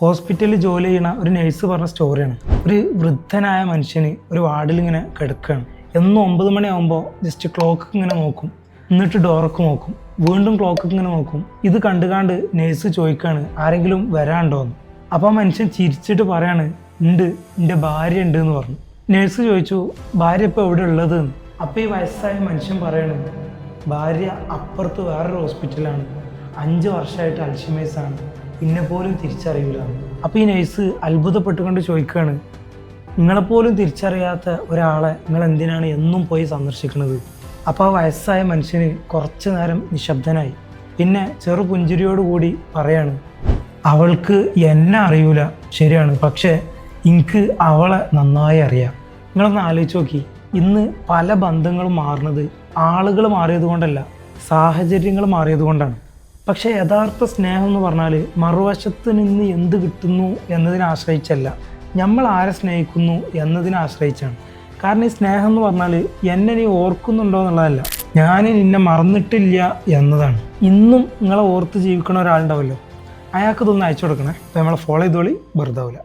ഹോസ്പിറ്റലിൽ ജോലി ചെയ്യുന്ന ഒരു നഴ്സ് പറഞ്ഞ സ്റ്റോറിയാണ്. ഒരു വൃദ്ധനായ മനുഷ്യന് ഒരു വാർഡിൽ ഇങ്ങനെ കിടക്കുകയാണ്. എന്നും 9 മണിയാകുമ്പോൾ ജസ്റ്റ് ക്ലോക്ക് ഇങ്ങനെ നോക്കും, എന്നിട്ട് ഡോറൊക്കെ നോക്കും, വീണ്ടും ക്ലോക്ക് ഇങ്ങനെ നോക്കും. ഇത് കണ്ടുകാണ്ട് നഴ്സ് ചോദിക്കുകയാണ് ആരെങ്കിലും വരാണ്ടോന്ന്. അപ്പോൾ ആ മനുഷ്യൻ ചിരിച്ചിട്ട് പറയാണ് ഉണ്ട്, എൻ്റെ ഭാര്യ ഉണ്ട് എന്ന് പറഞ്ഞു. നഴ്സ് ചോദിച്ചു ഭാര്യ ഇപ്പോൾ എവിടെ ഉള്ളത്? അപ്പോൾ ഈ വയസ്സായ മനുഷ്യൻ പറയാണ് ഭാര്യ അപ്പുറത്ത് വേറൊരു ഹോസ്പിറ്റലാണ്, 5 വർഷമായിട്ട് അൽഷിമേഴ്സാണ്, എന്നെപ്പോലും തിരിച്ചറിയില്ല. അപ്പോൾ ഈ നഴ്സ് അത്ഭുതപ്പെട്ടുകൊണ്ട് ചോദിക്കുകയാണ് നിങ്ങളെപ്പോലും തിരിച്ചറിയാത്ത ഒരാളെ നിങ്ങൾ എന്തിനാണ് എന്നും പോയി സന്ദർശിക്കുന്നത്? അപ്പോൾ ആ വയസ്സായ മനുഷ്യന് കുറച്ച് നേരം നിശബ്ദനായി. പിന്നെ ചെറു പുഞ്ചിരിയോടുകൂടി പറയാണ് അവൾക്ക് എന്നെ അറിയൂല, ശരിയാണ്, പക്ഷേ എനിക്ക് അവളെ നന്നായി അറിയാം. നിങ്ങളൊന്ന് ആലോചിച്ച് നോക്കി, ഇന്ന് പല ബന്ധങ്ങളും മാറുന്നത് ആളുകൾ മാറിയത് കൊണ്ടല്ല, സാഹചര്യങ്ങൾ മാറിയത് കൊണ്ടാണ്. പക്ഷേ യഥാർത്ഥ സ്നേഹം എന്ന് പറഞ്ഞാൽ മറുവശത്ത് നിന്ന് എന്ത് കിട്ടുന്നു എന്നതിനെ ആശ്രയിച്ചല്ല, നമ്മൾ ആരെ സ്നേഹിക്കുന്നു എന്നതിനെ ആശ്രയിച്ചാണ്. കാരണം ഈ സ്നേഹം എന്ന് പറഞ്ഞാൽ എന്നെ നീ ഓർക്കുന്നുണ്ടോ എന്നുള്ളതല്ല, ഞാൻ നിന്നെ മറന്നിട്ടില്ല എന്നതാണ്. ഇന്നും നിങ്ങളെ ഓർത്ത് ജീവിക്കണ ഒരാളുണ്ടാവല്ലോ, അയാൾക്ക് ഇതൊന്ന് അയച്ചു കൊടുക്കണേ. അപ്പോൾ നമ്മളെ ഫോളോ ചെയ്തോളി, വെറുതാവില്ല.